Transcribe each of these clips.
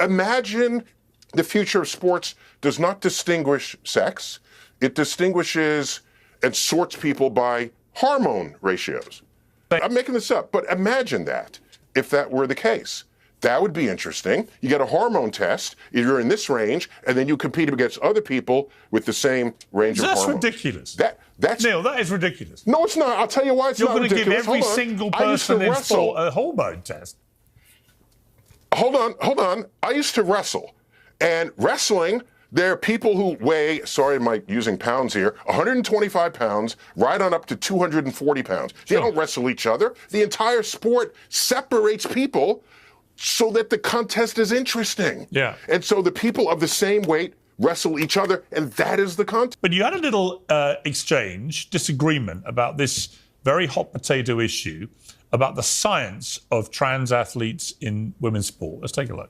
Imagine the future of sports does not distinguish sex. It distinguishes and sorts people by hormone ratios. I'm making this up, but imagine that if that were the case. That would be interesting. You get a hormone test, you're in this range, and then you compete against other people with the same range of hormones. That's ridiculous. That's Neil, that is ridiculous. No, it's not. I'll tell you why it's not ridiculous. You're going to give every single person in sport a hormone test. Hold on. I used to wrestle. And wrestling, there are people who weigh, sorry, am I using pounds here, 125 pounds, right on up to 240 pounds. They don't wrestle each other. The entire sport separates people so that the contest is interesting. Yeah. And so the people of the same weight wrestle each other, and that is the contest. But you had a little disagreement about this very hot potato issue about the science of trans athletes in women's sport. Let's take a look.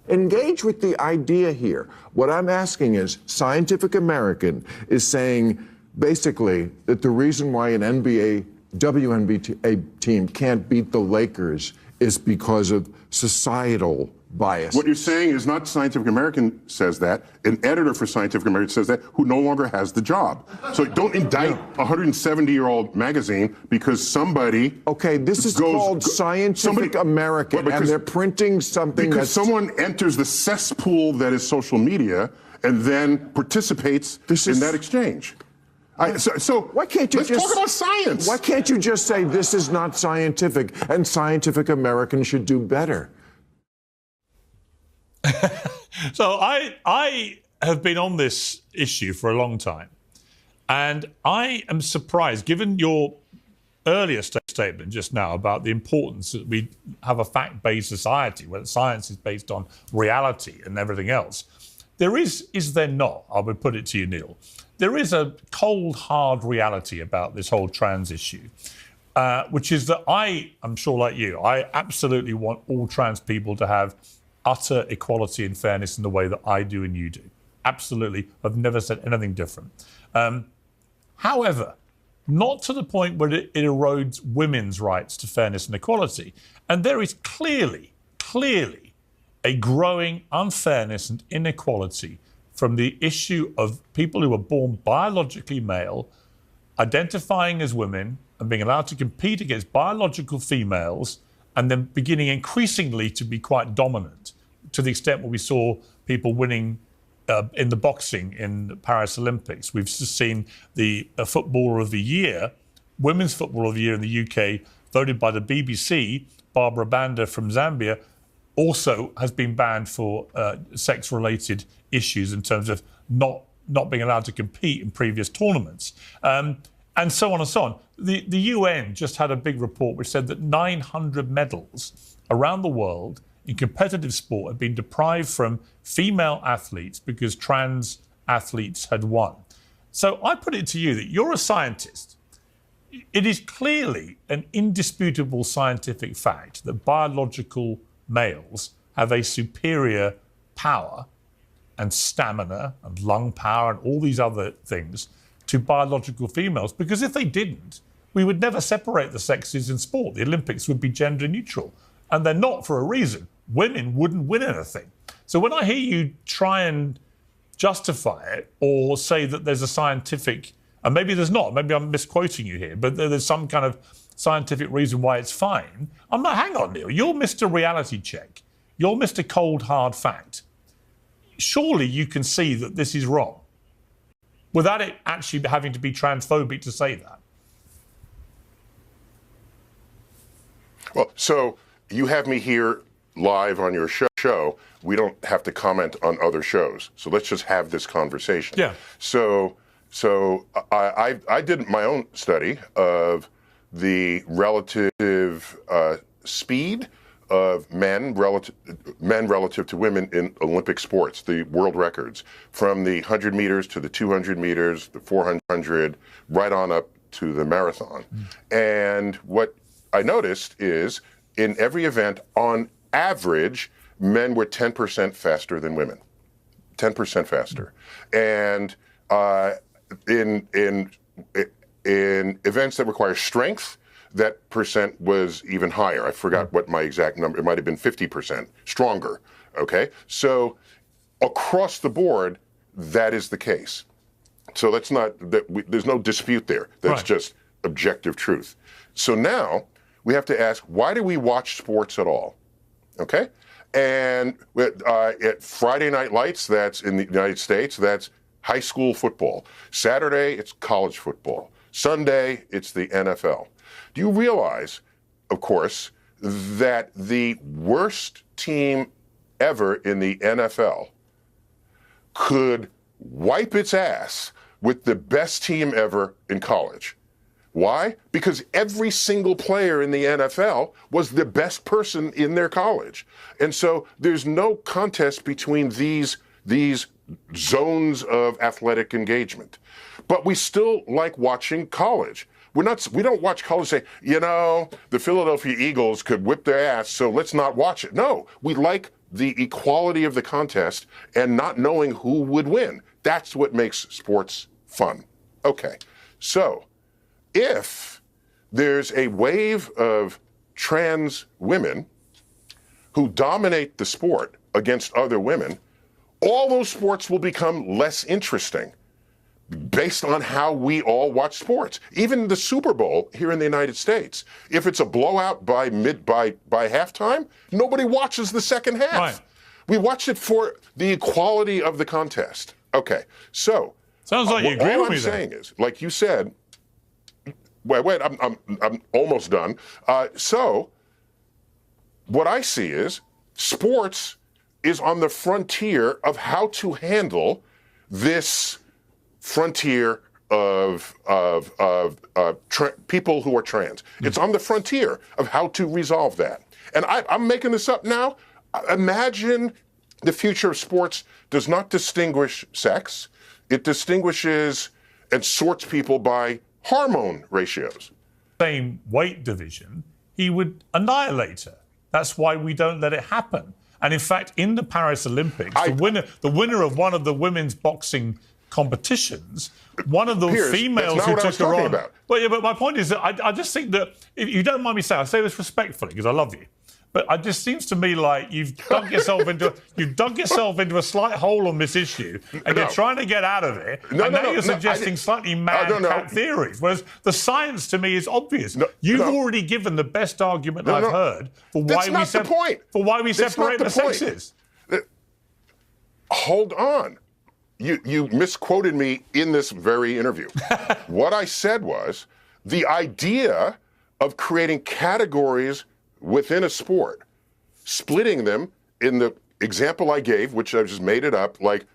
Engage with the idea here. What I'm asking is, Scientific American is saying basically that the reason why an WNBA team can't beat the Lakers is because of societal bias. What you're saying is not Scientific American says that. An editor for Scientific American says that who no longer has the job. So don't indict a 170-year-old magazine because somebody... Okay, this is called Scientific American, and they're printing something because someone enters the cesspool that is social media and then participates in that exchange. So why can't you let's talk about science. Why can't you just say this is not scientific and Scientific American should do better? So I have been on this issue for a long time, and I am surprised, given your earlier statement just now about the importance that we have a fact-based society where science is based on reality and everything else. There is there not, I would put it to you, Neil, there is a cold, hard reality about this whole trans issue, which is that I'm sure like you, I absolutely want all trans people to have utter equality and fairness in the way that I do and you do. Absolutely. I've never said anything different. However, not to the point where it erodes women's rights to fairness and equality. And there is clearly a growing unfairness and inequality from the issue of people who are born biologically male, identifying as women and being allowed to compete against biological females, and then beginning increasingly to be quite dominant, to the extent where we saw people winning in the boxing in the Paris Olympics. We've just seen the Footballer of the Year, Women's Footballer of the Year in the UK, voted by the BBC, Barbara Banda from Zambia, also has been banned for sex-related issues in terms of not being allowed to compete in previous tournaments. And so on and so on. The UN just had a big report which said that 900 medals around the world in competitive sport have been deprived from female athletes because trans athletes had won. So I put it to you that you're a scientist. It is clearly an indisputable scientific fact that biological males have a superior power and stamina and lung power and all these other things to biological females, because if they didn't, we would never separate the sexes in sport. The Olympics would be gender neutral, and they're not for a reason. Women wouldn't win anything. So when I hear you try and justify it or say that there's a scientific, and maybe there's not, maybe I'm misquoting you here, but there's some kind of scientific reason why it's fine, I'm like, hang on, Neil, you're Mr. Reality Check. You're Mr. Cold Hard Fact. Surely you can see that this is wrong without it actually having to be transphobic to say that. Well, so you have me here live on your show. We don't have to comment on other shows. So let's just have this conversation. Yeah. So I did my own study of the relative speed of men relative to women in Olympic sports, the world records, from the 100 meters to the 200 meters, the 400, right on up to the marathon. And what I noticed is in every event, on average, men were 10% faster than women, 10% faster. And in events that require strength, that percent was even higher. I forgot what my exact number, it might have been 50% stronger Okay? So across the board, that is the case. So there's no dispute there. That's just objective truth. So now we have to ask, why do we watch sports at all? Okay? And at Friday Night Lights, that's in the United States, that's high school football. Saturday, it's college football. Sunday, it's the NFL. Do you realize, of course, that the worst team ever in the NFL could wipe its ass with the best team ever in college? Why? Because every single player in the NFL was the best person in their college. And so there's no contest between these zones of athletic engagement. But we still like watching college. We don't watch college and say, the Philadelphia Eagles could whip their ass, so let's not watch it. No, we like the equality of the contest and not knowing who would win. That's what makes sports fun. Okay, so if there's a wave of trans women who dominate the sport against other women, all those sports will become less interesting based on how we all watch sports. Even the Super Bowl here in the United States, if it's a blowout by halftime, nobody watches the second half. Right. We watch it for the equality of the contest. Okay, so sounds like you agree all with me I'm there. saying is, like you said, wait, I'm almost done. So what I see is sports is on the frontier of how to handle this frontier of people who are trans. It's on the frontier of how to resolve that. And I'm making this up now. Imagine the future of sports does not distinguish sex. It distinguishes and sorts people by hormone ratios. Same weight division, he would annihilate her. That's why we don't let it happen. And in fact, in the Paris Olympics, the winner of one of the women's boxing competitions, one of the Piers, females that's not who what I took was her talking on. about. But my point is that I just think that, if you don't mind me saying, I say this respectfully because I love you, but it just seems to me like you've dug yourself into a slight hole on this issue, and you're trying to get out of it. You're suggesting slightly mad theories, whereas the science to me is obvious. You've already given the best argument I've heard for why we separate the sexes. Hold on. You misquoted me in this very interview. What I said was the idea of creating categories within a sport, splitting them in the example I gave, which I just made it up, like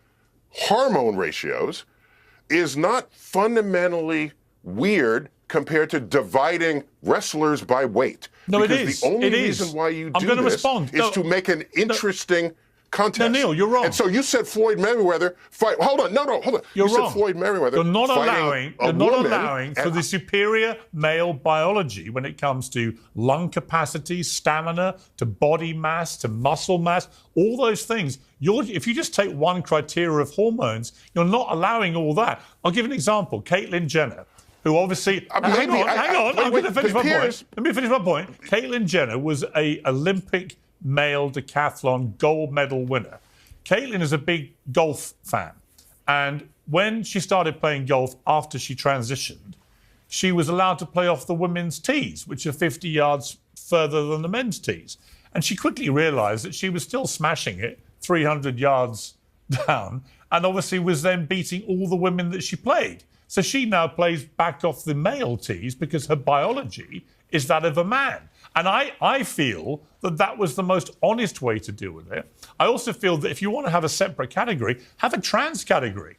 hormone ratios, is not fundamentally weird compared to dividing wrestlers by weight. No, because it is. The only reason why you do this is to make an interesting contest. No, Neil, you're wrong. And so you said Floyd Mayweather fight. Hold on. You're you wrong. said Floyd Mayweather. You're not fighting allowing for the superior male biology when it comes to lung capacity, stamina, to body mass, to muscle mass, all those things. If you just take one criteria of hormones, you're not allowing all that. I'll give an example. Caitlyn Jenner, who obviously... Hang on. I'm going to finish my point. Let me finish my point. Caitlyn Jenner was an Olympic male decathlon gold medal winner. Caitlyn is a big golf fan. And when she started playing golf after she transitioned, she was allowed to play off the women's tees, which are 50 yards further than the men's tees. And she quickly realized that she was still smashing it 300 yards down, and obviously was then beating all the women that she played. So she now plays back off the male tees because her biology is that of a man. And I feel that was the most honest way to deal with it. I also feel that if you want to have a separate category, have a trans category.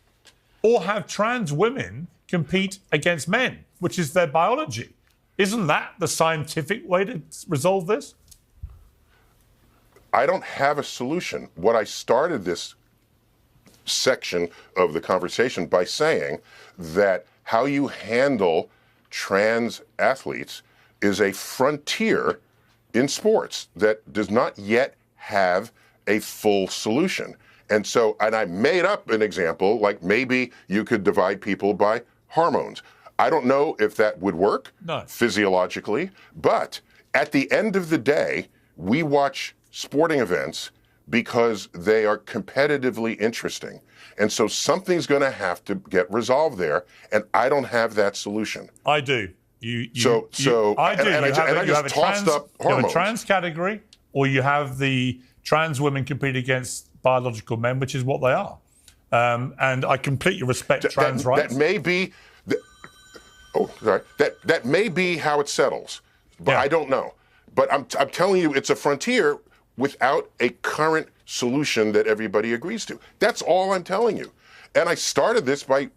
Or have trans women compete against men, which is their biology. Isn't that the scientific way to resolve this? I don't have a solution. What I started this section of the conversation by saying that how you handle trans athletes is a frontier in sports that does not yet have a full solution. And I made up an example, like maybe you could divide people by hormones. I don't know if that would work physiologically, but at the end of the day, we watch sporting events because they are competitively interesting. And so something's going to have to get resolved there, and I don't have that solution. I do. I do. You have a trans category, or you have the trans women compete against biological men, which is what they are. And I completely respect trans rights. That may be, that may be how it settles, but I don't know. But I'm telling you, it's a frontier without a current solution that everybody agrees to. That's all I'm telling you. And I started this by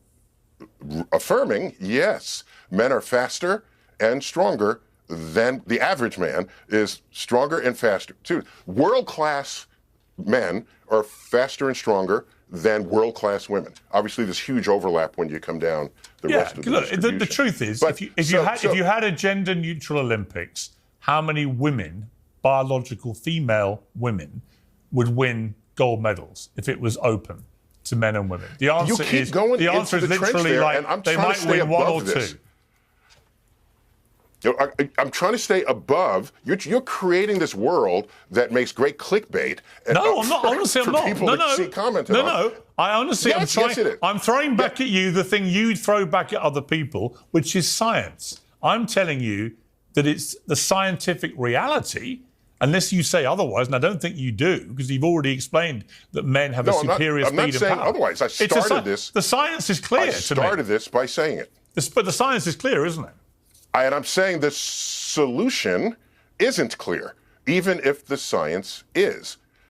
affirming, yes, men are faster and stronger than the average man is stronger and faster. Dude, world-class men are faster and stronger than world-class women. Obviously, there's huge overlap when you come down the rest of the distribution. The truth is, if you had a gender-neutral Olympics, how many women, biological female women, would win gold medals if it was open to men and women? The answer is literally like they might win one or two. I'm trying to stay above. You're creating this world that makes great clickbait. No, I'm not. Honestly, I'm not. No. I honestly, yes, I'm throwing back at you the thing you throw back at other people, which is science. I'm telling you that it's the scientific reality, unless you say otherwise, and I don't think you do, because you've already explained that men have a superior speed and power. I'm not saying otherwise. I started this. The science is clear to me. I started this by saying it. But the science is clear, isn't it? And I'm saying the solution isn't clear, even if the science is.